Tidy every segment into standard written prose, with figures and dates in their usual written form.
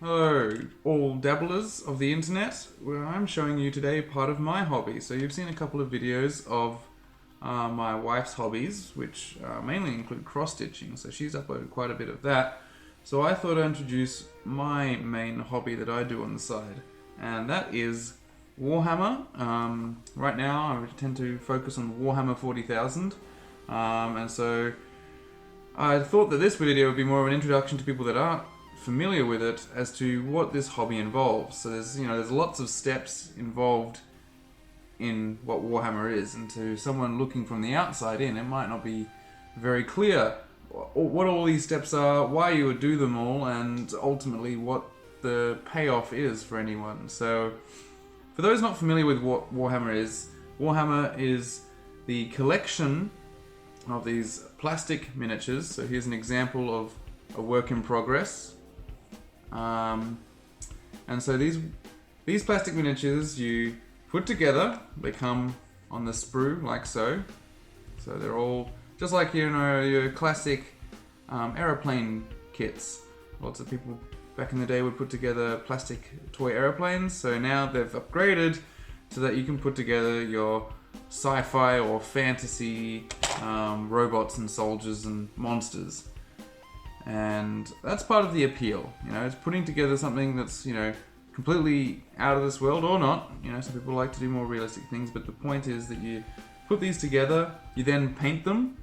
Hello, all dabblers of the internet, where I'm showing you today part of my hobby. So you've seen a couple of videos of my wife's hobbies, which mainly include cross-stitching, so she's uploaded quite a bit of that. So I thought I'd introduce my main hobby that I do on the side, and that is Warhammer. Right now I tend to focus on Warhammer 40,000, and so I thought that this video would be more of an introduction to people that aren't familiar with it as to what this hobby involves. So there's lots of steps involved in what Warhammer is, and to someone looking from the outside in, it might not be very clear what all these steps are, why you would do them all, and ultimately what the payoff is for anyone. So for those not familiar with what Warhammer is the collection of these plastic miniatures. So here's an example of a work in progress. And so these plastic miniatures you put together, they come on the sprue like so. So they're all just like your classic aeroplane kits. Lots of people back in the day would put together plastic toy aeroplanes. So now they've upgraded so that you can put together your sci-fi or fantasy robots and soldiers and monsters. And that's part of the appeal, it's putting together something that's, completely out of this world or not. Some people like to do more realistic things, but the point is that you put these together, you then paint them.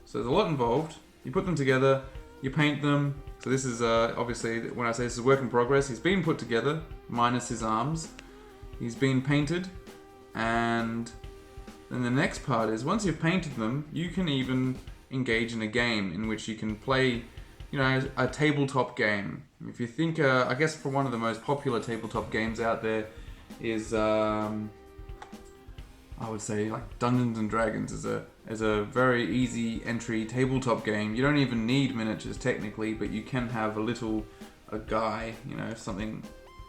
So there's a lot involved. You put them together, you paint them. So this is obviously, when I say this is work in progress, he's been put together, minus his arms. He's been painted, and then the next part is once you've painted them, you can even engage in a game in which you can play a tabletop game. If you think, I guess for one of the most popular tabletop games out there is, I would say like Dungeons and Dragons is a very easy entry tabletop game. You don't even need miniatures technically, but you can have a guy, something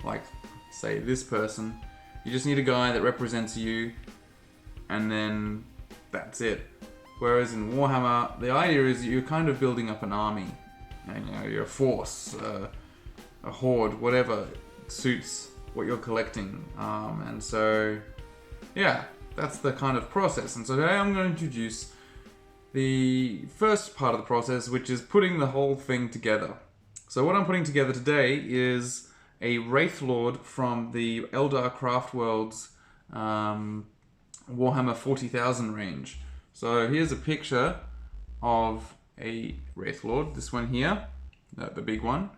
like, say, this person. You just need a guy that represents you, and then that's it. Whereas in Warhammer, the idea is you're kind of building up an army. And, you're a force, a horde, whatever suits what you're collecting. And so, yeah, that's the kind of process. And so today I'm going to introduce the first part of the process, which is putting the whole thing together. So what I'm putting together today is a Wraithlord from the Eldar Craftworlds Warhammer 40,000 range. So here's a picture of a Wraithlord, this one here, the big one.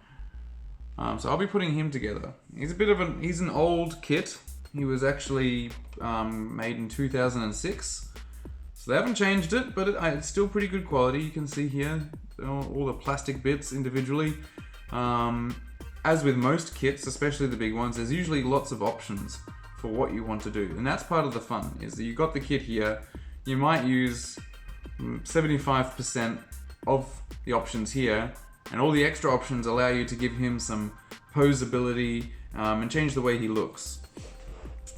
So I'll be putting him together. He's an old kit. He was actually made in 2006. So they haven't changed it, but it's still pretty good quality. You can see here all the plastic bits individually. As with most kits, especially the big ones, there's usually lots of options for what you want to do. And that's part of the fun, is that you've got the kit here. You might use 75% of the options here, and all the extra options allow you to give him some posability and change the way he looks.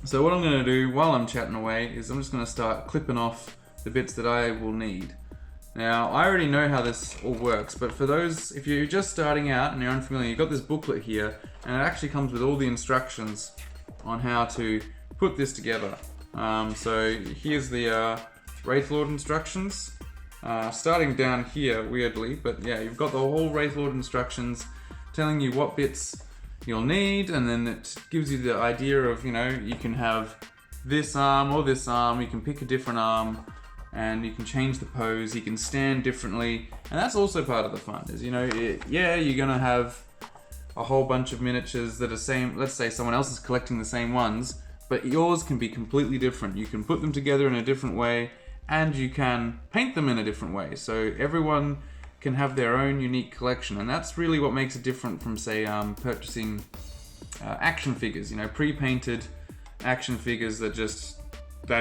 So what I'm going to do while I'm chatting away is I'm just going to start clipping off the bits that I will need. Now, I already know how this all works, but for those, if you're just starting out and you're unfamiliar, you've got this booklet here, and it actually comes with all the instructions on how to put this together. So here's the Wraithlord instructions. Starting down here, weirdly, but yeah, you've got the whole Wraithlord instructions telling you what bits you'll need, and then it gives you the idea of, you can have this arm or this arm, you can pick a different arm, and you can change the pose, you can stand differently, and that's also part of the fun, is, you're gonna have a whole bunch of miniatures that are same. Let's say someone else is collecting the same ones, but yours can be completely different. You can put them together in a different way, and you can paint them in a different way. So everyone can have their own unique collection, and that's really what makes it different from, say, purchasing action figures. Pre-painted action figures that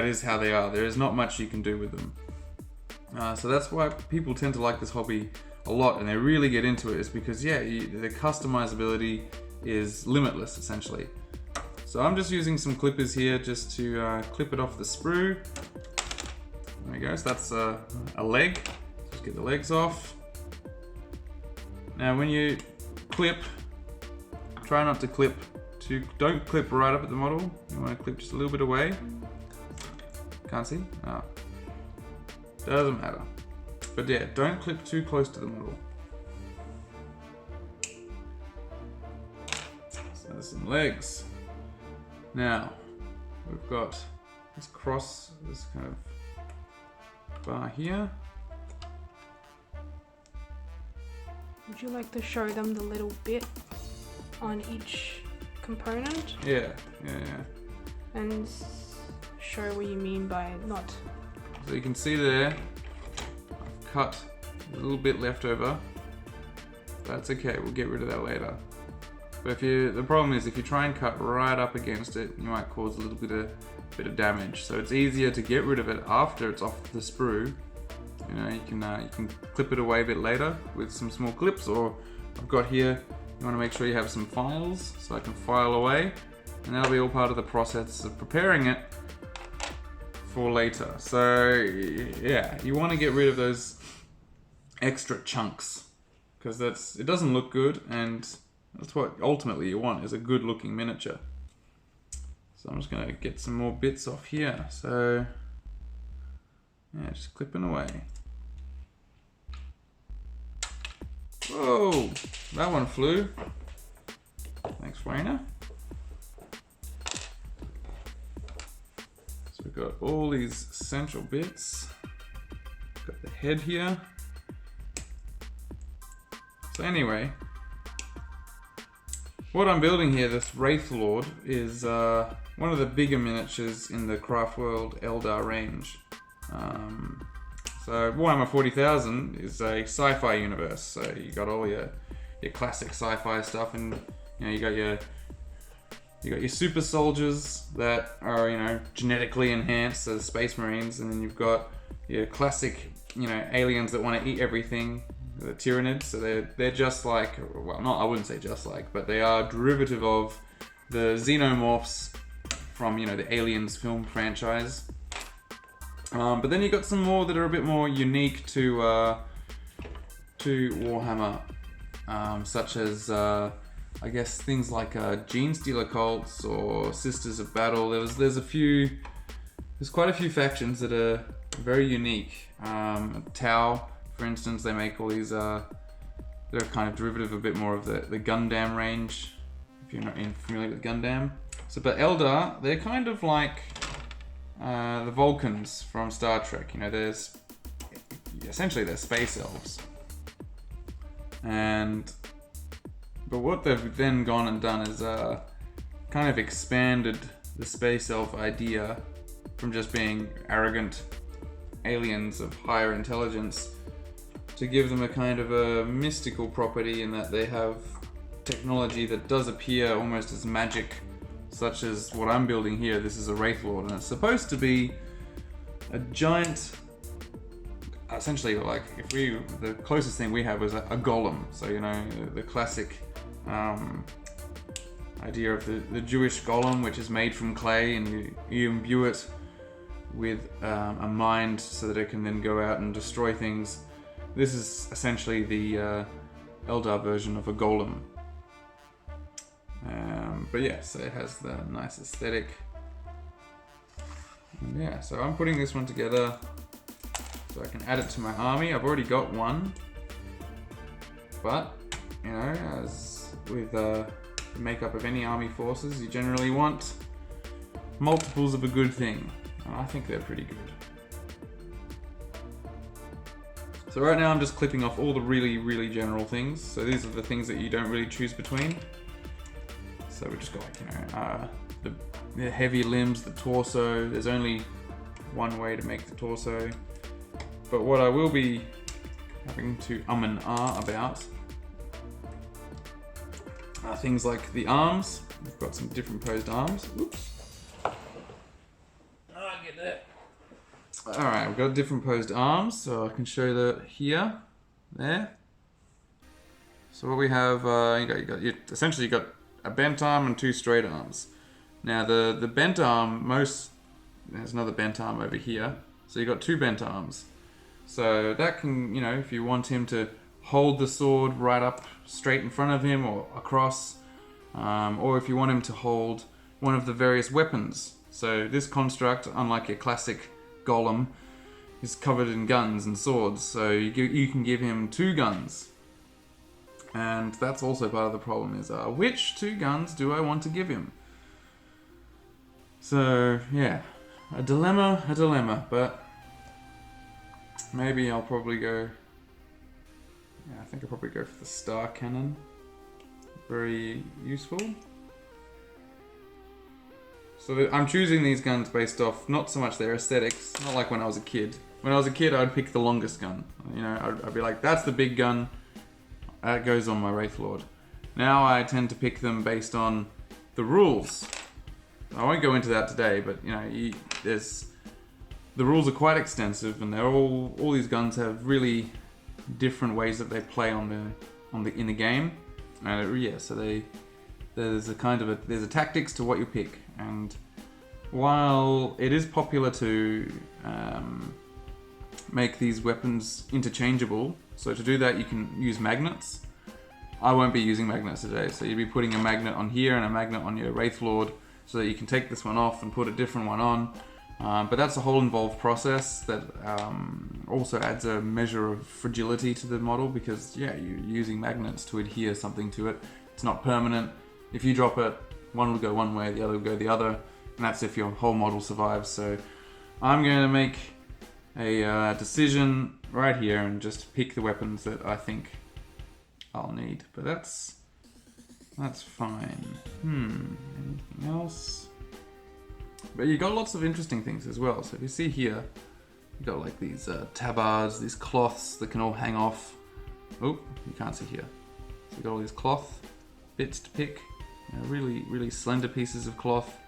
is how they are. There is not much you can do with them. So that's why people tend to like this hobby a lot, and they really get into it, is because, the customizability is limitless, essentially. So I'm just using some clippers here just to clip it off the sprue. There we go, so that's a leg. Just get the legs off. Now when you clip, try not to clip don't clip right up at the model. You want to clip just a little bit away. Can't see? Oh. Doesn't matter. But yeah, don't clip too close to the model. So there's some legs. Now, we've got this kind of bar here. Would you like to show them the little bit on each component? Yeah. And show what you mean by not. So you can see there, I've cut a little bit left over. That's okay, we'll get rid of that later. But the problem is if you try and cut right up against it, you might cause a little bit of damage. So it's easier to get rid of it after it's off the sprue. You know, you can clip it away a bit later with some small clips, or I've got here, you want to make sure you have some files so I can file away, and that'll be all part of the process of preparing it for later. So yeah, you want to get rid of those extra chunks because it doesn't look good, and that's what ultimately you want, is a good looking miniature. So I'm just going to get some more bits off here. So yeah, just clipping away. Whoa, that one flew. Thanks, Wayner. So we've got all these central bits. Got the head here. So anyway, what I'm building here, this Wraithlord, is one of the bigger miniatures in the Craftworld Eldar range. So Warhammer 40,000 is a sci-fi universe, so you got all your classic sci-fi stuff, and you know, you got your super soldiers that are, you know, genetically enhanced, so the Space Marines, and then you've got your classic, you know, aliens that want to eat everything, the Tyranids. So they're just like, well, not, I wouldn't say just like, but they are derivative of the Xenomorphs from, you know, the Aliens film franchise. But then you got some more that are a bit more unique to Warhammer, such as I guess things like Gene Stealer cults or Sisters of Battle. There's quite a few factions that are very unique. Tau, for instance, they make all these. They're kind of derivative a bit more of the Gundam range, if you're not familiar with Gundam. So, but Eldar, they're kind of like the Vulcans from Star Trek. You know, there's essentially they're space elves, but what they've then gone and done is kind of expanded the space elf idea from just being arrogant aliens of higher intelligence to give them a kind of a mystical property in that they have technology that does appear almost as magic, such as what I'm building here. This is a Wraithlord, and it's supposed to be a giant, essentially, like, the closest thing we have was a golem. So, you know, the classic idea of the Jewish golem, which is made from clay, and you imbue it with a mind so that it can then go out and destroy things. This is essentially the Eldar version of a golem. But yeah, so it has the nice aesthetic. And yeah, so I'm putting this one together so I can add it to my army. I've already got one, but you know, as with the makeup of any army forces, you generally want multiples of a good thing, and I think they're pretty good. So right now I'm just clipping off all the really, really general things. So these are the things that you don't really choose between. So we just got, like, you know, the heavy limbs, the torso. There's only one way to make the torso. But what I will be having to and about are things like the arms. We've got some different posed arms. Oops. Get that. Alright, we've got different posed arms, so I can show that here, there. So what we have, essentially you got a bent arm and two straight arms. Now the bent arm, there's another bent arm over here, so you got two bent arms. So that can, you know, if you want him to hold the sword right up straight in front of him or across, or if you want him to hold one of the various weapons. So this construct, unlike your classic golem, is covered in guns and swords, so you can give him 2 guns. And that's also part of the problem, is which 2 guns do I want to give him? So, yeah, a dilemma, but maybe I'll probably go... Yeah, I think I'll probably go for the star cannon. Very useful. So I'm choosing these guns based off not so much their aesthetics, not like when I was a kid. When I was a kid, I'd pick the longest gun. You know, I'd be like, that's the big gun. That goes on my Wraithlord. Now I tend to pick them based on the rules. I won't go into that today, but you know, the rules are quite extensive, and they're all these guns have really different ways that they play in the game. And so there's a tactics to what you pick, and while it is popular to make these weapons interchangeable, so to do that you can use magnets. I won't be using magnets today, so you'll be putting a magnet on here and a magnet on your Wraithlord so that you can take this one off and put a different one on. But that's a whole involved process that also adds a measure of fragility to the model, because you're using magnets to adhere something to it. It's not permanent. If you drop it, one will go one way, the other will go the other, and that's if your whole model survives. So I'm going to make a decision right here and just pick the weapons that I think I'll need. But that's fine. Anything else? But you got lots of interesting things as well. So if you see here, you got like these tabards, these cloths that can all hang off. Oh, you can't see here. So you got all these cloth bits to pick. Really, really slender pieces of cloth.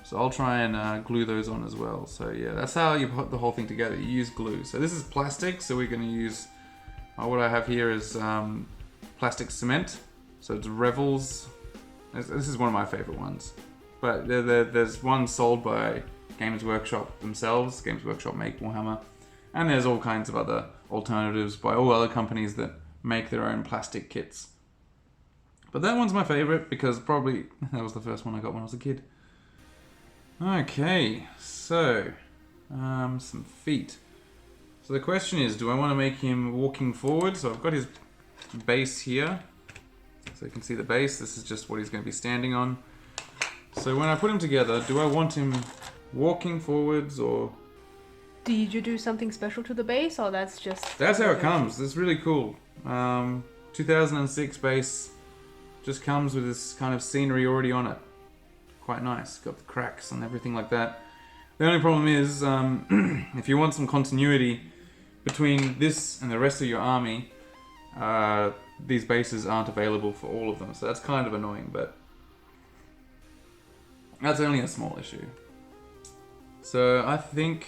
So I'll try and glue those on as well. So yeah, that's how you put the whole thing together. You use glue. So this is plastic, so we're going to use, what I have here is plastic cement. So it's Revell's. This is one of my favorite ones. But there's one sold by Games Workshop themselves. Games Workshop make Warhammer. And there's all kinds of other alternatives by all other companies that make their own plastic kits. But that one's my favorite because probably that was the first one I got when I was a kid. Okay, so some feet. So the question is, do I want to make him walking forward? So I've got his base here. So you can see the base. This is just what he's going to be standing on. So when I put him together, do I want him walking forwards or... Did you do something special to the base, or that's just... That's how it comes. It's really cool. 2006 base just comes with this kind of scenery already on it. Quite nice. Got the cracks and everything like that. The only problem is, if you want some continuity between this and the rest of your army, these bases aren't available for all of them. So that's kind of annoying, but that's only a small issue. So I think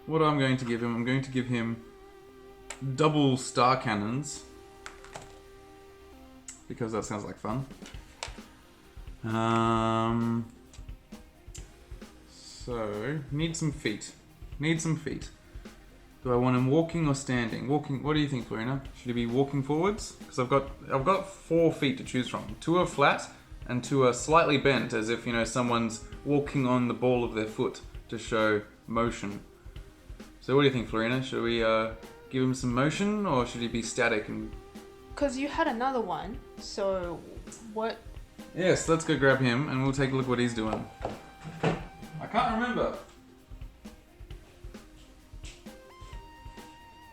what I'm going to give him, I'm going to give him double star cannons, because that sounds like fun. So need some feet. Do I want him walking or standing? Walking. What do you think, Florina? Should he be walking forwards? Because I've got 4 feet to choose from. 2 are flat and 2 are slightly bent, as if someone's walking on the ball of their foot to show motion. So what do you think, Florina? Should we give him some motion, or should he be static? And because you had another one, so what? Yes, let's go grab him and we'll take a look what he's doing. I can't remember.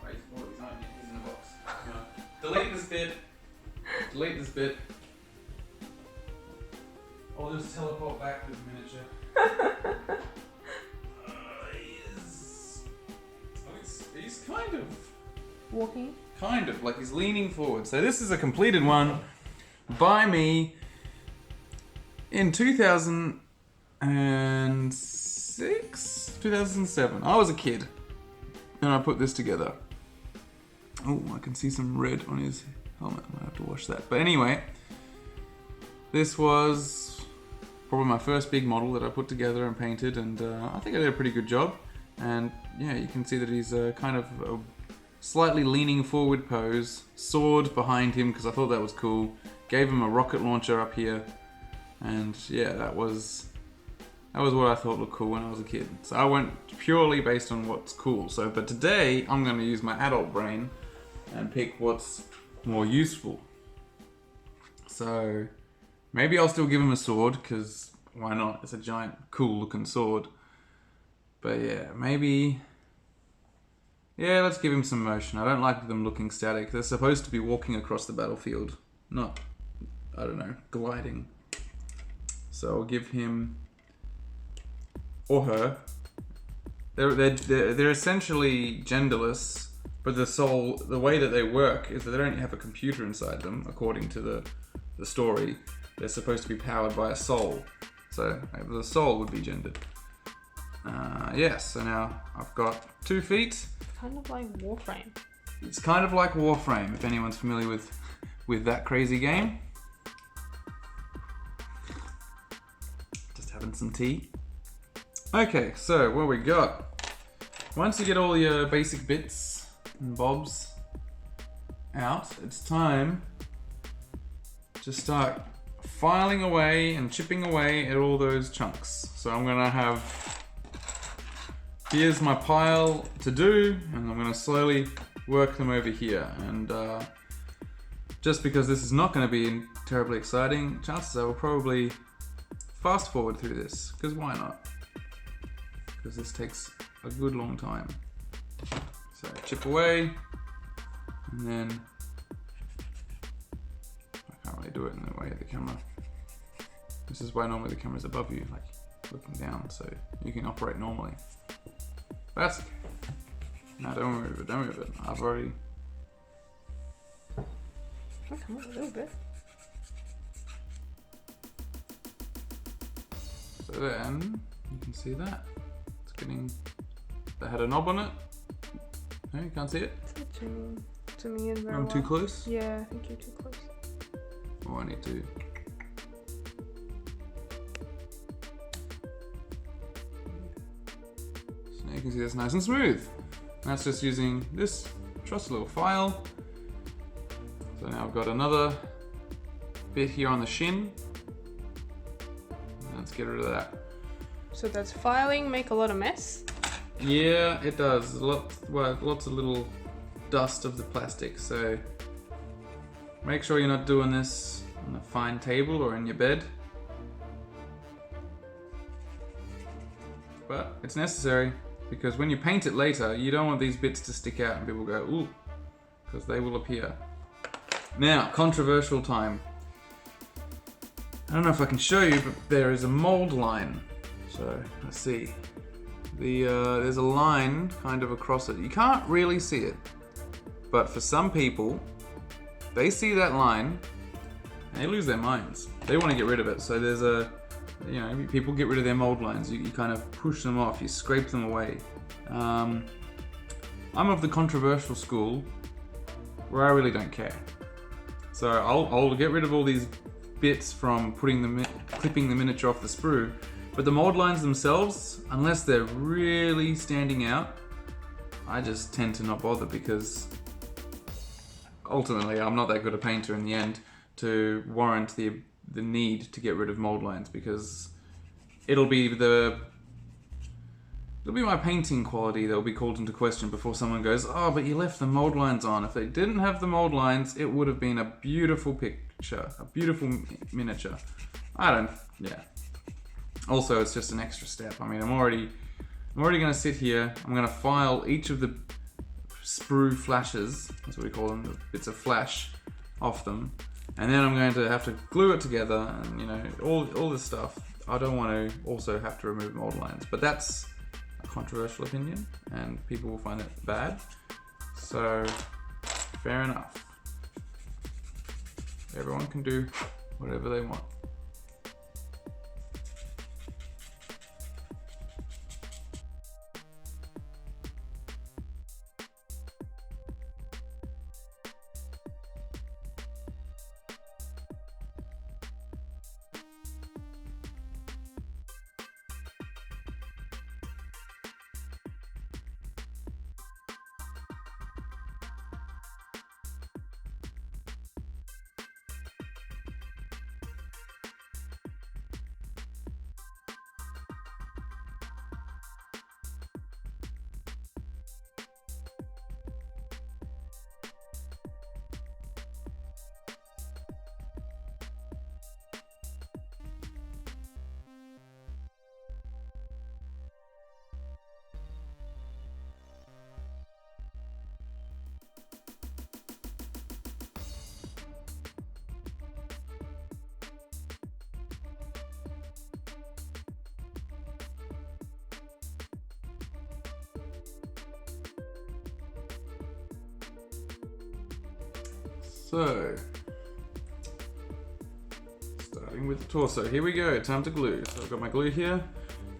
Wait, he's not here. He's in the box. No. Delete this bit. I'll just teleport back to the miniature. He's kind of... Walking? Kind of, like he's leaning forward. So this is a completed one by me in 2007. I was a kid and I put this together. Oh, I can see some red on his helmet. I have to wash that. But anyway, this was probably my first big model that I put together and painted, and I think I did a pretty good job. And yeah, you can see that he's kind of a slightly leaning forward pose, sword behind him because I thought that was cool, gave him a rocket launcher up here, and yeah, that was what I thought looked cool when I was a kid. So I went purely based on what's cool. So, but today I'm going to use my adult brain and pick what's more useful. So maybe I'll still give him a sword, because why not? It's a giant, cool looking sword. But yeah, maybe... yeah, let's give him some motion. I don't like them looking static. They're supposed to be walking across the battlefield, not, I don't know, gliding. So I'll give him, or her. They're essentially genderless, but the way that they work is that they don't have a computer inside them, according to the story. They're supposed to be powered by a soul. So the soul would be gendered. Yes, so now I've got 2 feet. Kind of like Warframe. It's kind of like Warframe, if anyone's familiar with that crazy game. Just having some tea. Okay, so what we got. Once you get all your basic bits and bobs out, it's time to start filing away and chipping away at all those chunks. So I'm gonna have, here's my pile to do, and I'm gonna slowly work them over here. And just because this is not gonna be terribly exciting, chances are we'll probably fast forward through this, because why not? Because this takes a good long time. So chip away, and then I can't really do it in the way of the camera. This is why normally the camera's above you, like looking down, so you can operate normally. That's okay. No, don't move it, don't move it. I've already... I'll come up a little bit. So then, you can see that. It's getting... That had a knob on it. No, you can't see it? To me and very I'm well. too close? Yeah, I think you're too close. Oh, I need to... So now you can see that's nice and smooth. That's just using this trusty little file. So now I've got another bit here on the shin. Let's get rid of that. So does filing make a lot of mess? Yeah, it does. Lots of little dust of the plastic. So make sure you're not doing this on a fine table or in your bed. But it's necessary, because when you paint it later, you don't want these bits to stick out and people go, ooh, because they will appear. Now, controversial time. I don't know if I can show you, but there is a mold line. So, let's see. There's a line kind of across it. You can't really see it. But for some people, they see that line and they lose their minds. They want to get rid of it. So there's a, people get rid of their mold lines. You kind of push them off, you scrape them away. I'm of the controversial school where I really don't care. So I'll get rid of all these bits from clipping the miniature off the sprue, but the mold lines themselves, unless they're really standing out, I just tend to not bother, because ultimately I'm not that good a painter in the end to warrant the need to get rid of mold lines, because it'll be my painting quality that will be called into question before someone goes, oh, but you left the mold lines on. If they didn't have the mold lines, it would have been a beautiful picture, a beautiful miniature. Yeah. Also, it's just an extra step. I mean, I'm already going to sit here. I'm going to file each of the sprue flashes, that's what we call them, the bits of flash off them. And then I'm going to have to glue it together and, all this stuff. I don't want to also have to remove mold lines, but that's a controversial opinion and people will find it bad. So, fair enough. Everyone can do whatever they want. So, starting with the torso. Here we go, time to glue. So I've got my glue here.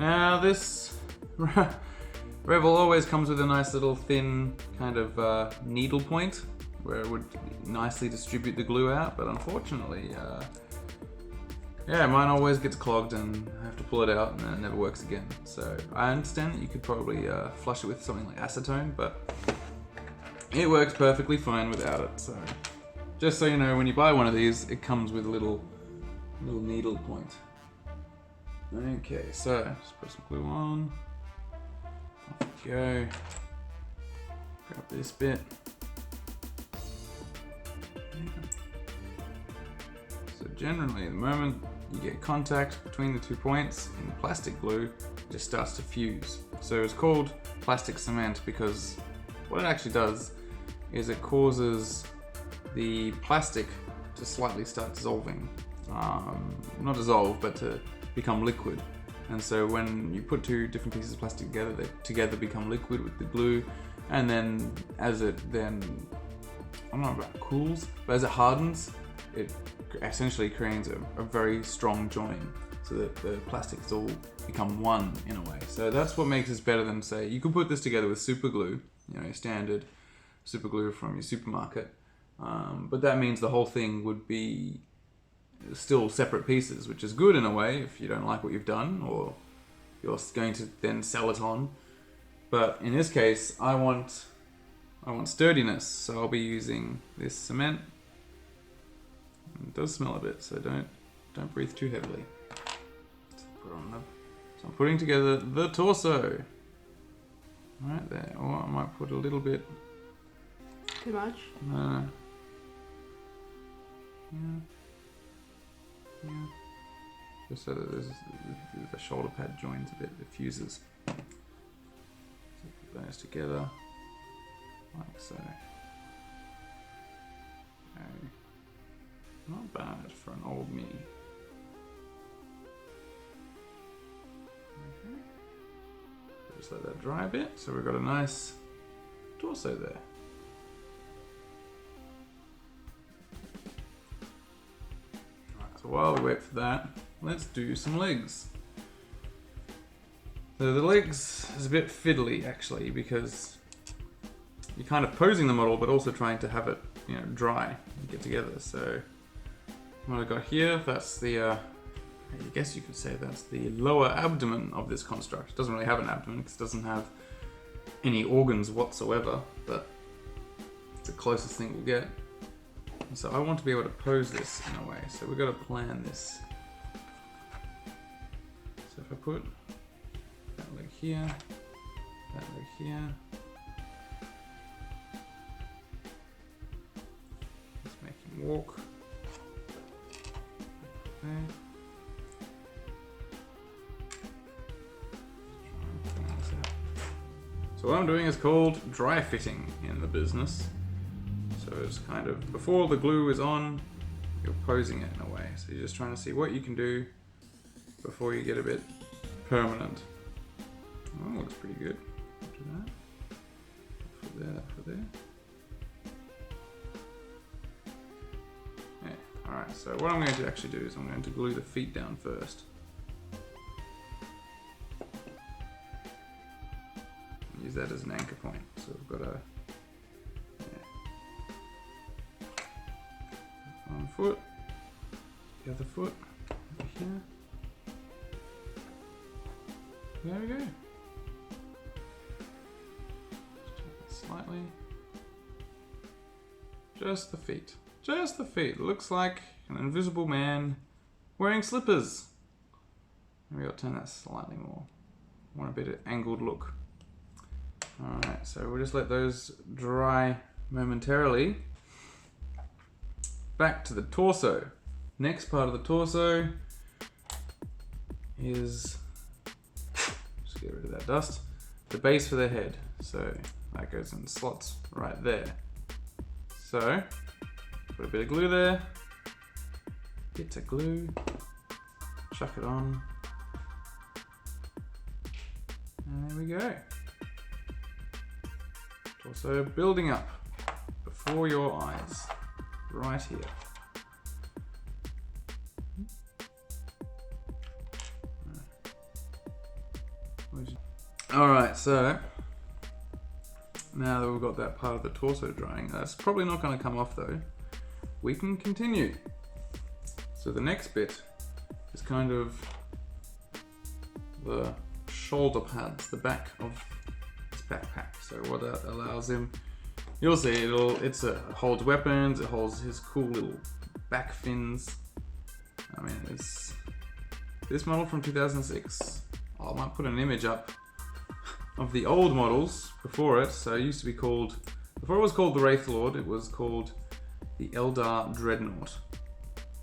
Now this Revell always comes with a nice little thin kind of needle point where it would nicely distribute the glue out, but unfortunately, yeah, mine always gets clogged and I have to pull it out and then it never works again. So I understand that you could probably flush it with something like acetone, but it works perfectly fine without it. So just so you know, when you buy one of these, it comes with a little needle point. Okay, so just put some glue on. Off we go. Grab this bit. So generally, the moment you get contact between the 2 points in plastic glue, it just starts to fuse. So it's called plastic cement because what it actually does is it causes the plastic to slightly start dissolving. Not dissolve, but to become liquid. And so when you put two different pieces of plastic together, they together become liquid with the glue. And then as it then, I don't know about cools, but as it hardens, it essentially creates a very strong join so that the plastics all become one in a way. So that's what makes this better than, say, you could put this together with super glue, you know, standard super glue from your supermarket. But that means the whole thing would be still separate pieces, which is good in a way if you don't like what you've done or you're going to then sell it on. But in this case, I want sturdiness, so I'll be using this cement. It does smell a bit, so don't breathe too heavily. So I'm putting together the torso. Right there. Or I might put a little bit. Too much? No. Yeah. Just so that the shoulder pad joins a bit, it fuses. So put those together, like so. Okay. Not bad for an old me. Okay. Just let that dry a bit, so we've got a nice torso there. So while we wait for that, let's do some legs. So the legs is a bit fiddly actually because you're kind of posing the model but also trying to have it, you know, dry and get together. So what I've got here, that's the, I guess you could say that's the lower abdomen of this construct. It doesn't really have an abdomen because it doesn't have any organs whatsoever, but it's the closest thing we'll get. So I want to be able to pose this in a way, so we've got to plan this. So if I put that leg here, that leg here, let's make him walk. Okay. So what I'm doing is called dry fitting in the business. So it's kind of, before the glue is on, you're posing it in a way. So you're just trying to see what you can do before you get a bit permanent. Oh, looks pretty good. Do that. For there, for there. Yeah, alright, so what I'm going to actually do is I'm going to glue the feet down first. Use that as an anchor point. So we've got a one foot, the other foot over here. There we go. Just turn it slightly. Just the feet. Just the feet. Looks like an invisible man wearing slippers. Maybe I'll turn that slightly more. I want a bit of angled look. Alright, so we'll just let those dry momentarily. Back to the torso. Next part of the torso is, just get rid of that dust, the base for the head. So that goes in slots right there. So put a bit of glue there, bits of glue, chuck it on, and there we go. Torso building up before your eyes. right here. Alright, so now that we've got that part of the torso drying, that's probably not going to come off though. We can continue. So the next bit is kind of the shoulder pads, the back of his backpack. So what that allows him, you'll see, it holds weapons, it holds his cool little back fins. I mean, it's this model from 2006. I might put an image up of the old models before it. So it used to be called, before it was called the Wraithlord, it was called the Eldar Dreadnought,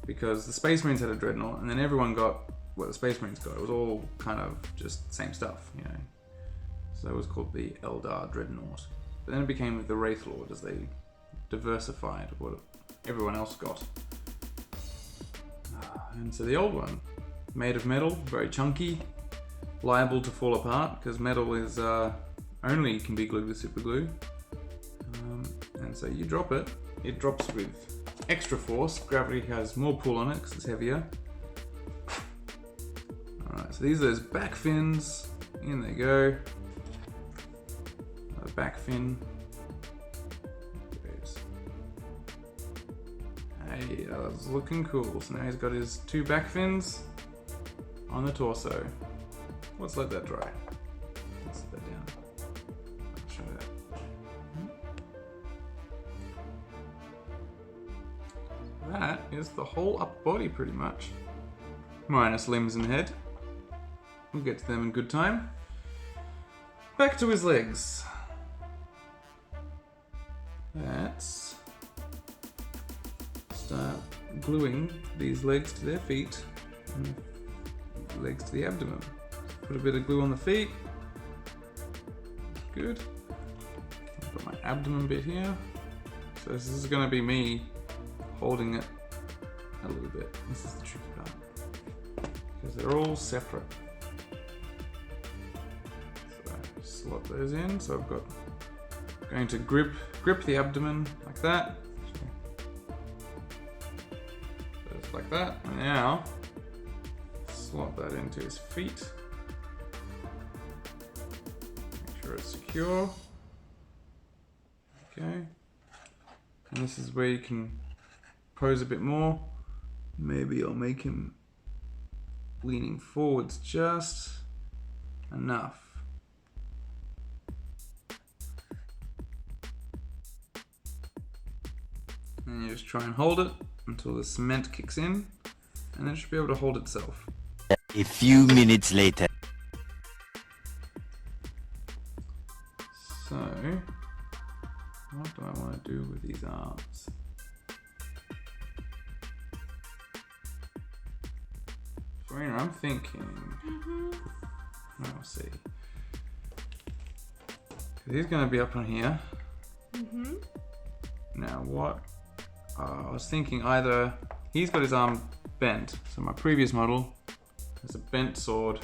because the Space Marines had a Dreadnought, and then everyone got what the Space Marines got. It was all kind of just same stuff, you know. So it was called the Eldar Dreadnought. But then it became the Wraithlord as they diversified what everyone else got. And so the old one, made of metal, very chunky, liable to fall apart because metal is only can be glued with super glue. And so you drop it, it drops with extra force. Gravity has more pull on it because it's heavier. Alright, so these are those back fins. In they go. Another back fin. Hey, that was looking cool. So now he's got his 2 back fins on the torso. Let's let that dry. Let's set that down. I'll show that. That is the whole upper body pretty much. Minus limbs and head. We'll get to them in good time. Back to his legs. Let's start gluing these legs to their feet and the legs to the abdomen. Put a bit of glue on the feet. Good. I've got my abdomen bit here. So this is going to be me holding it a little bit. This is the tricky part. Because they're all separate. So slot those in. So I've got going to grip the abdomen like that. Just like that. And now slot that into his feet. It's secure. Okay. And this is where you can pose a bit more. Maybe I'll make him leaning forwards just enough. And you just try and hold it until the cement kicks in, and it should be able to hold itself. A few minutes later. So, what do I want to do with these arms? Serena, I'm thinking. I'll see. He's going to be up on here. Now, what? I was thinking either he's got his arm bent. So my previous model has a bent sword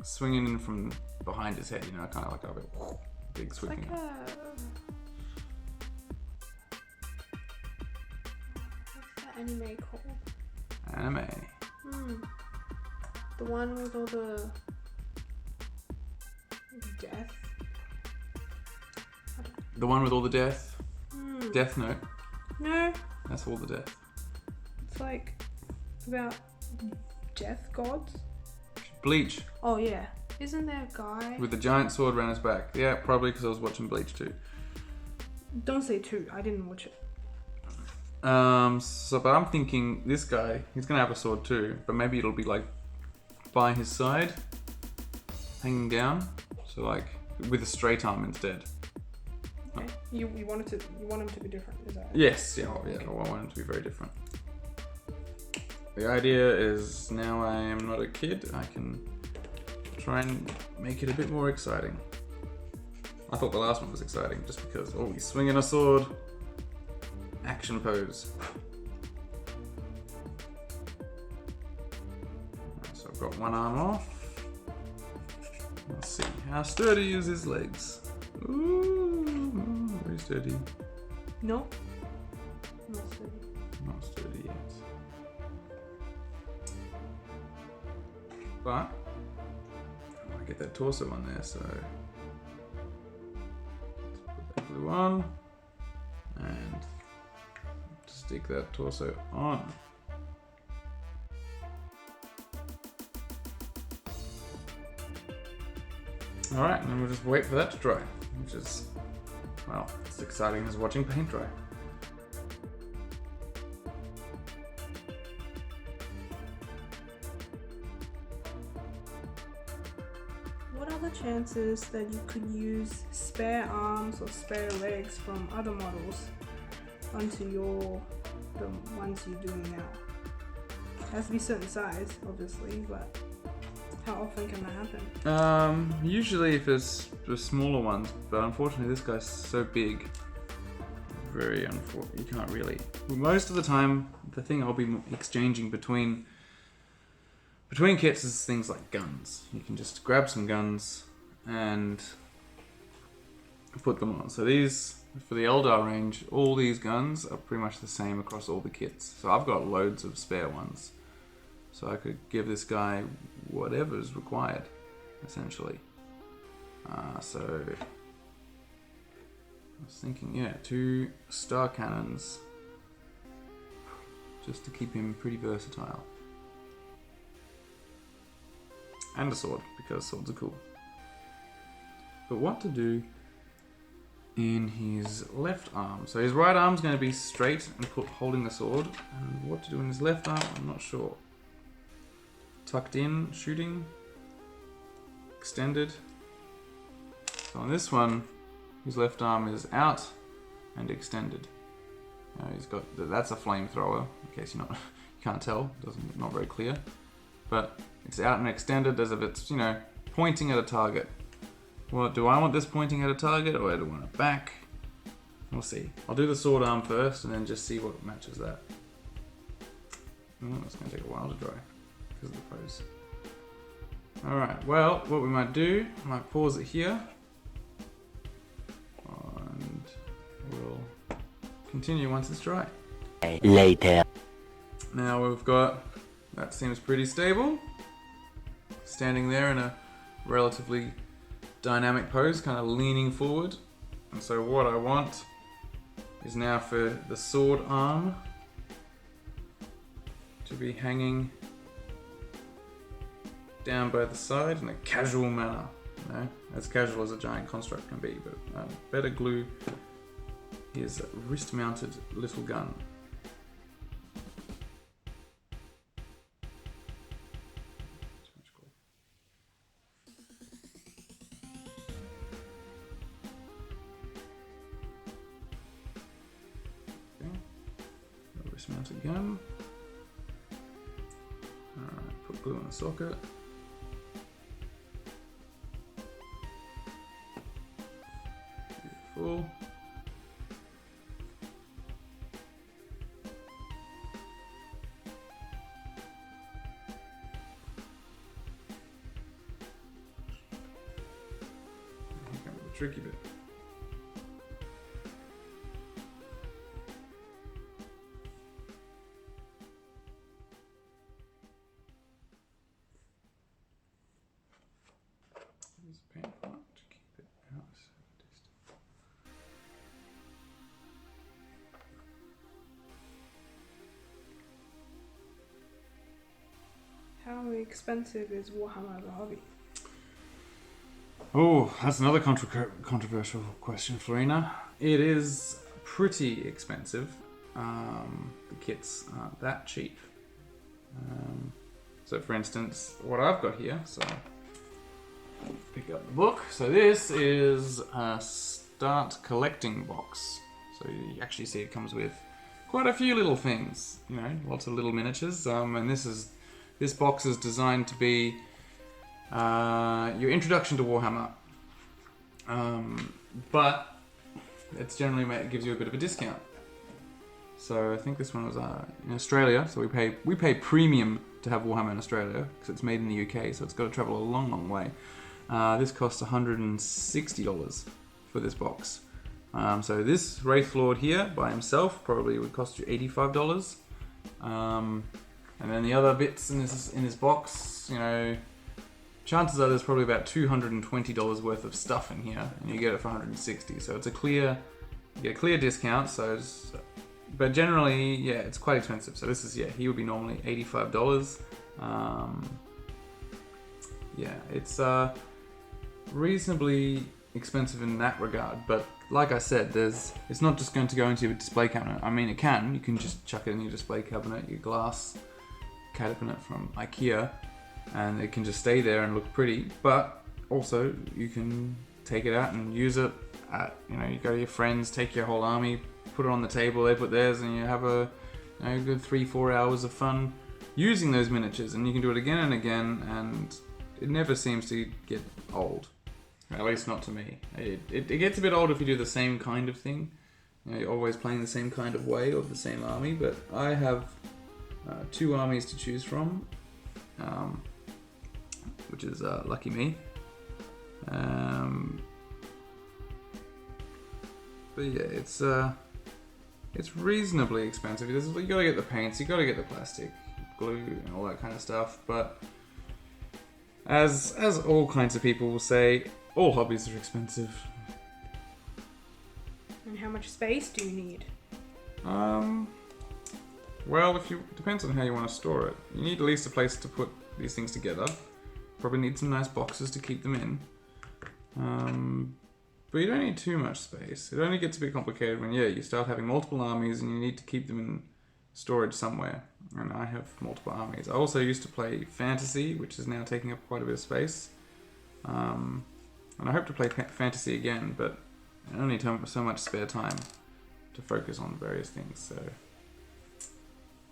swinging in from behind his head, you know, kind of like a big sweeping. Like what's that anime called? Anime. The one with all the death. The one with all the death. Death Note. No. That's all the death. It's like about death gods. Bleach. Oh yeah. Isn't there a guy? With the giant sword around his back. Yeah, probably because I was watching Bleach too. Don't say 2. I didn't watch it. But I'm thinking this guy, he's gonna have a sword too, but maybe it'll be like by his side, hanging down. So like with a straight arm instead. Okay. You want him to be different, is that? Yes, yeah, I want him to be very different. The idea is now I am not a kid, I can try and make it a bit more exciting. I thought the last one was exciting just because, oh, he's swinging a sword. Action pose. So I've got one arm off. Let's see, how sturdy is his legs? Ooh, very sturdy. No. but I might get that torso on there, so let's put that glue on and stick that torso on. Alright, and then we'll just wait for that to dry, which is, well, it's exciting as watching paint dry. What are the chances that you could use spare arms or spare legs from other models onto the ones you're doing now? It has to be a certain size, obviously, but how often can that happen? Usually if it's the smaller ones, but unfortunately this guy's so big, very unfortunate, you can't really. Most of the time, the thing I'll be exchanging between kits is things like guns. You can just grab some guns and put them on. So these, for the Eldar range, all these guns are pretty much the same across all the kits. So I've got loads of spare ones. So I could give this guy whatever's required, essentially. So I was thinking, yeah, 2 star cannons, just to keep him pretty versatile. And a sword, because swords are cool. But what to do in his left arm? So his right arm's going to be straight and holding the sword. And what to do in his left arm, I'm not sure. Tucked in, shooting, extended. So on this one, his left arm is out and extended. He's got, that's a flamethrower, in case you can't tell, not very clear. But it's out and extended as if it's, pointing at a target. Well, do I want this pointing at a target or do I want it back? We'll see. I'll do the sword arm first and then just see what matches that. It's going to take a while to dry because of the pose. Alright, well, what we might do, I might pause it here. And we'll continue once it's dry. Later. Now we've got, that seems pretty stable. Standing there in a relatively dynamic pose, kind of leaning forward. And so what I want is now for the sword arm to be hanging down by the side in a casual manner. As casual as a giant construct can be, but better glue his wrist-mounted little gun. Wrist-mounted gun. Alright, put glue in the socket. Beautiful. Here comes the tricky bit. Use a paint pot to keep it out of distance. How expensive is Warhammer as a hobby? Oh, that's another controversial question, Florina. It is pretty expensive. The kits aren't that cheap. So for instance, what I've got here, so pick up the book. So this is a start collecting box. So you actually see it comes with quite a few little things, lots of little miniatures. And this box is designed to be your introduction to Warhammer. But it's generally it gives you a bit of a discount. So I think this one was in Australia. So we pay premium to have Warhammer in Australia because it's made in the UK. So it's got to travel a long, long way. This costs $160 for this box. So this Wraithlord here by himself probably would cost you $85. And then the other bits in this box, chances are there's probably about $220 worth of stuff in here, and you get it for $160. So it's you get a clear discount. But generally, yeah, it's quite expensive. So this is, he would be normally $85. Yeah, it's reasonably expensive in that regard. But like I said, it's not just going to go into your display cabinet. I mean, it can. You can just chuck it in your display cabinet, your glass cabinet from IKEA, and it can just stay there and look pretty. But also, you can take it out and use it at, you go to your friends, take your whole army, put it on the table, they put theirs, and you have a good 3-4 hours of fun using those miniatures. And you can do it again and again, and it never seems to get old. At least not to me. It gets a bit old if you do the same kind of thing. You're always playing the same kind of way or the same army, but I have 2 armies to choose from, which is lucky me. But yeah, it's reasonably expensive. You gotta get the paints, you gotta get the plastic, glue, and all that kind of stuff. But as all kinds of people will say, all hobbies are expensive. And how much space do you need? Well, it depends on how you want to store it. You need at least a place to put these things together. Probably need some nice boxes to keep them in. But you don't need too much space. It only gets a bit complicated when, you start having multiple armies and you need to keep them in storage somewhere. And I have multiple armies. I also used to play Fantasy, which is now taking up quite a bit of space. And I hope to play Fantasy again, but I only have so much spare time to focus on various things. So,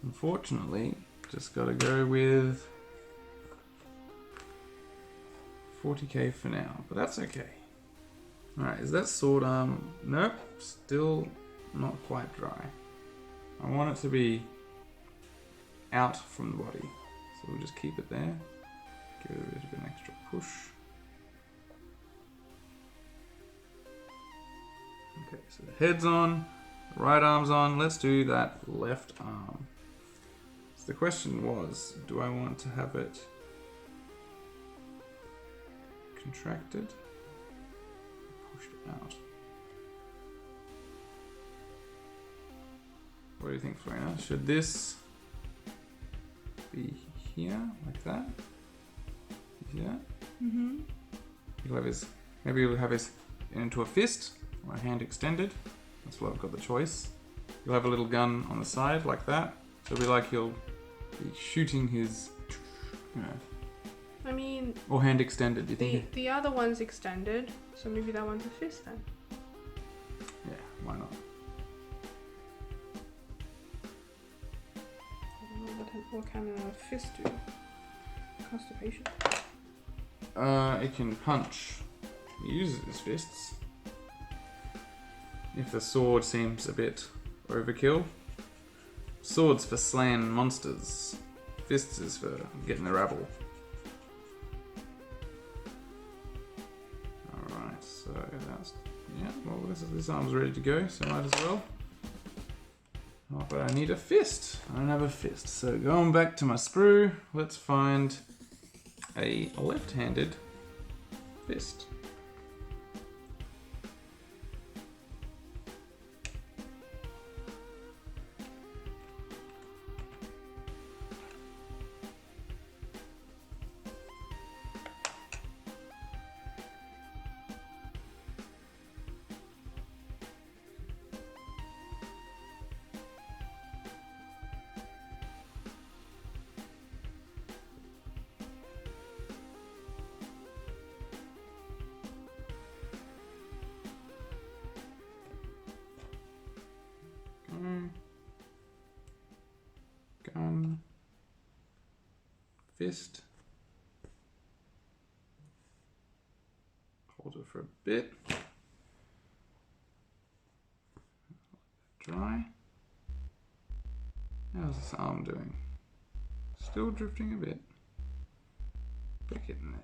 unfortunately, just got to go with 40k for now. But that's okay. Alright, is that sword arm? Nope, still not quite dry. I want it to be out from the body. So we'll just keep it there. Give it a bit of an extra push. Okay, so the head's on, the right arm's on. Let's do that left arm. So the question was, do I want to have it contracted? Out. What do you think, Florina? Should this be here, like that? Yeah. Mm-hmm. Maybe he'll have his into a fist or a hand extended. That's what I've got the choice. He'll have a little gun on the side like that. So it'll be like he'll be shooting his, I mean, or hand extended. Do you think? The other one's extended, so maybe that one's a fist then. Yeah, why not? I don't know what can a fist do? Constipation. It can punch. He uses his fists. If the sword seems a bit overkill. Swords for slaying monsters. Fists is for getting the rabble. Alright, so that's... Yeah, well this arm's ready to go, so might as well. Oh, but I need a fist. I don't have a fist. So going back to my sprue, let's find a left-handed fist. Gun, fist, hold it for a bit, dry. How's this arm doing? Still drifting a bit, but getting there.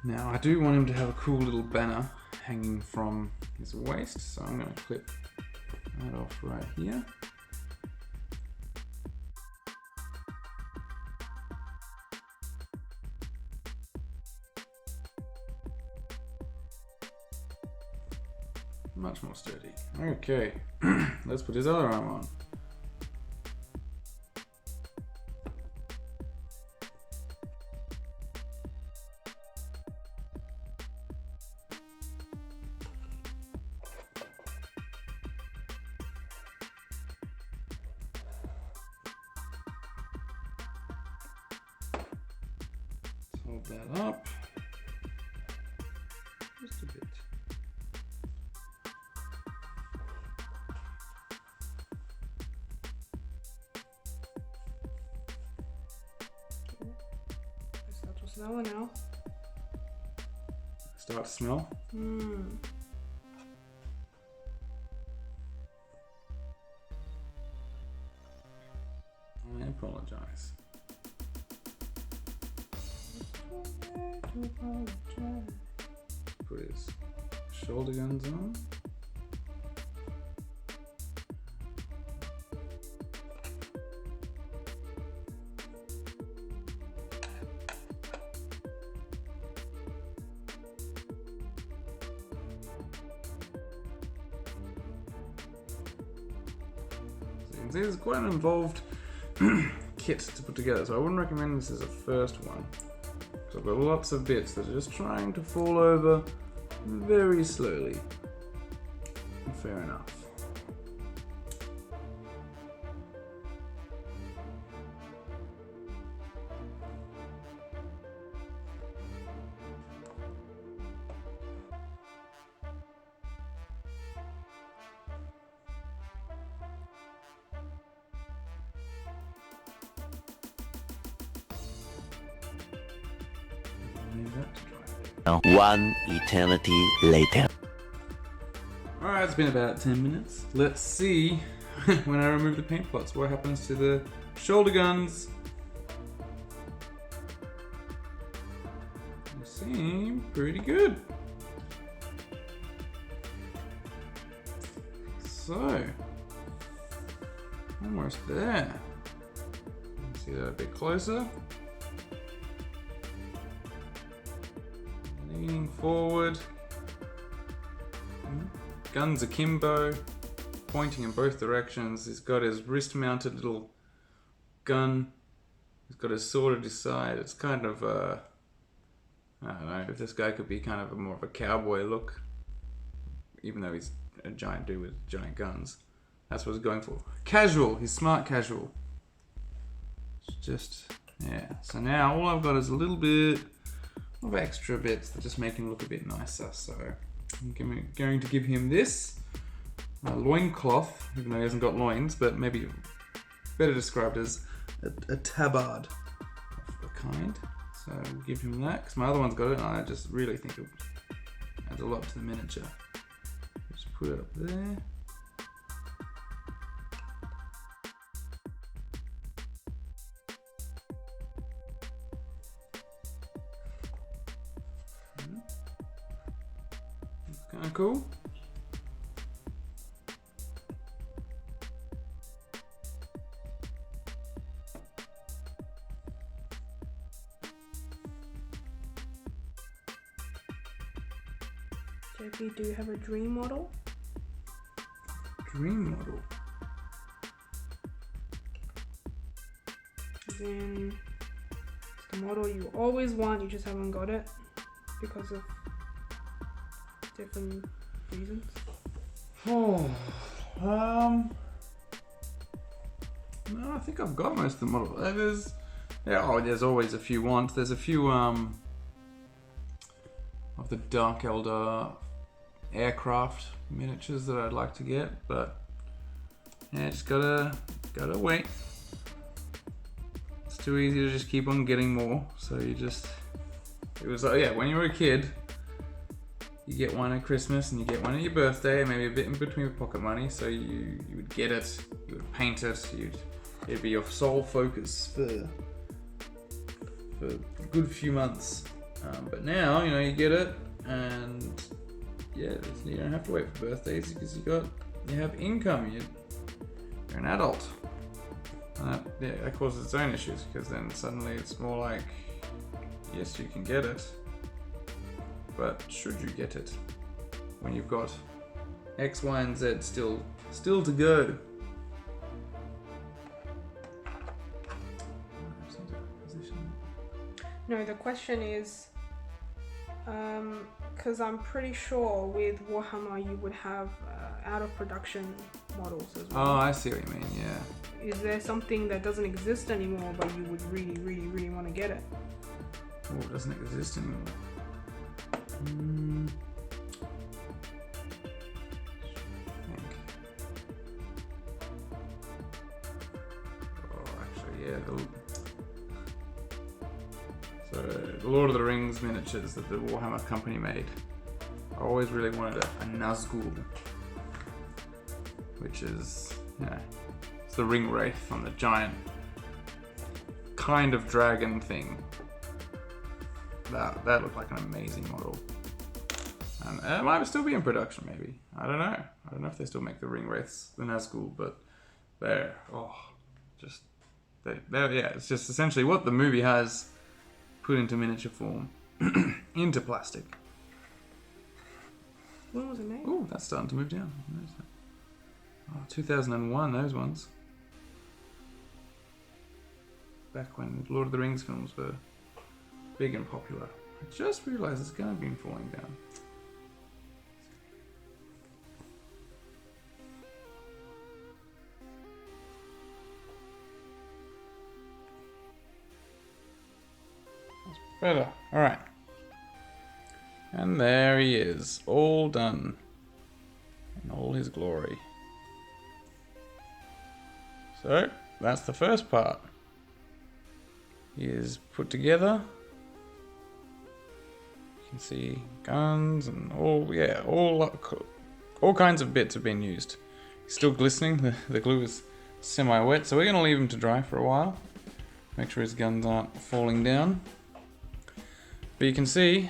Now I do want him to have a cool little banner hanging from his waist, so I'm going to clip that off right here. Much more sturdy. Okay, let's put his other arm on. Hold that up just a bit. I start to smell it now. Start to smell. I apologize. Put his shoulder guns on. So you can see this is quite an involved kit to put together, so I wouldn't recommend this as a first one. So I've got lots of bits that are just trying to fall over very slowly. Fair enough. Leave that to dry. One eternity later. Alright, it's been about 10 minutes. Let's see when I remove the paint pots what happens to the shoulder guns. They seem pretty good. So, almost there. See that a bit closer. Leaning forward. Guns akimbo, pointing in both directions. He's got his wrist-mounted little gun. He's got his sword at his side. It's kind of, I don't know, if this guy could be kind of more of a cowboy look, even though he's a giant dude with giant guns. That's what he's going for. Casual. He's smart casual. It's just, yeah. So now all I've got is a little bit of extra bits that just make him look a bit nicer. So I'm going to give him this loincloth, even though he hasn't got loins, but maybe better described as a tabard of a kind. So we'll give him that, because my other one's got it, and I just really think it adds a lot to the miniature. Just put it up there. Kind of cool. JP, do you have a dream model? Dream model. Then it's the model you always want, you just haven't got it because of different reasons. No, I think I've got most of the models. There's always a few want. There's a few of the Dark Eldar aircraft miniatures that I'd like to get, but yeah, just gotta wait. It's too easy to just keep on getting more. So it was like, yeah, when you were a kid, you get one at Christmas and you get one at your birthday, maybe a bit in between with pocket money. So you would get it, you would paint it, it'd be your sole focus for a good few months. But now, you know, you get it, and yeah, you don't have to wait for birthdays because you have income. You're an adult. Yeah, that causes its own issues because then suddenly it's more like, yes, you can get it, but should you get it when you've got X, Y, and Z still to go? No, the question is, because I'm pretty sure with Warhammer you would have out of production models as well. Oh, I see what you mean, yeah. Is there something that doesn't exist anymore but you would really, really, really want to get it? Oh, it doesn't exist anymore. So, the Lord of the Rings miniatures that the Warhammer company made. I always really wanted a Nazgul, which is, you know, it's the ring wraith on the giant kind of dragon thing. That looked like an amazing model. And it might still be in production, maybe. I don't know. I don't know if they still make the ring wraiths, the Nazgul, but they're, yeah, it's just essentially what the movie has put into miniature form, into plastic. When was it made? Oh, that's starting to move down. Oh, 2001, those ones. Back when Lord of the Rings films were big and popular. I just realised it's going to be falling down. Better. Alright. And there he is, all done in all his glory. So, that's the first part. He is put together. You can see guns and all kinds of bits have been used. He's still glistening, the glue is semi-wet, so we're going to leave him to dry for a while. Make sure his guns aren't falling down. But you can see,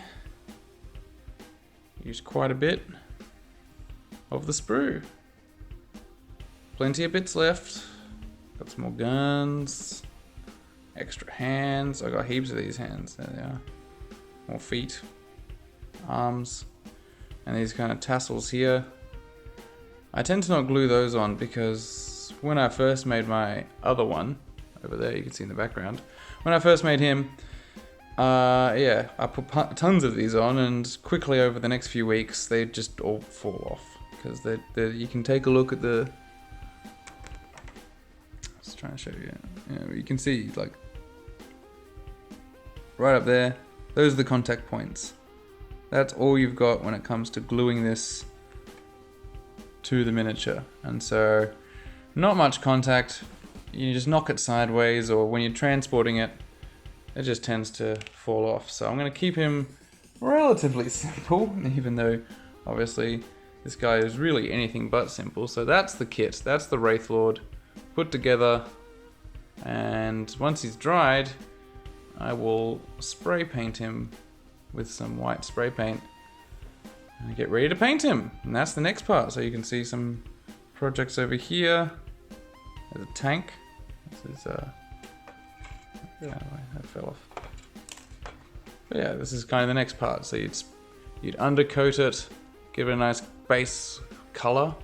used quite a bit of the sprue. Plenty of bits left. Got some more guns, extra hands. I got heaps of these hands. There they are. More feet, arms, and these kind of tassels here. I tend to not glue those on because when I first made my other one, over there you can see in the background, when I first made him, I put tons of these on, and quickly over the next few weeks they just all fall off because you can take a look at the. I was trying to show you. Yeah, you can see like right up there. Those are the contact points. That's all you've got when it comes to gluing this to the miniature, and so not much contact. You just knock it sideways, or when you're transporting it, it just tends to fall off. So I'm going to keep him relatively simple, even though obviously this guy is really anything but simple. So that's the kit, that's the Wraithlord put together, and once he's dried, I will spray paint him with some white spray paint and get ready to paint him. And that's the next part. So you can see some projects over here. There's a tank. This is yeah, that fell off. But yeah, this is kind of the next part. So you'd undercoat it, give it a nice base color.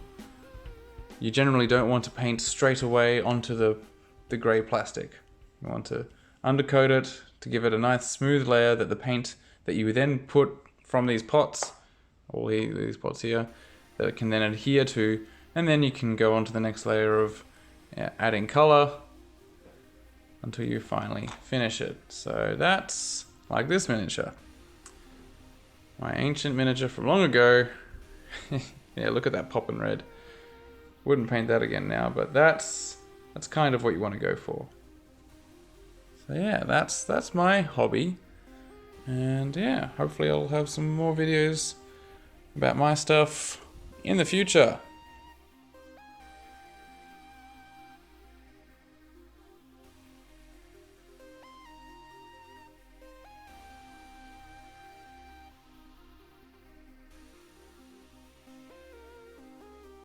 You generally don't want to paint straight away onto the grey plastic. You want to undercoat it to give it a nice smooth layer that the paint that you then put from these pots, all these pots here, that it can then adhere to, and then you can go on to the next layer of adding color until you finally finish it. So that's like this miniature. My ancient miniature from long ago. Yeah, look at that poppin' red. Wouldn't paint that again now, but that's kind of what you want to go for. So yeah, that's my hobby. And yeah, hopefully I'll have some more videos about my stuff in the future.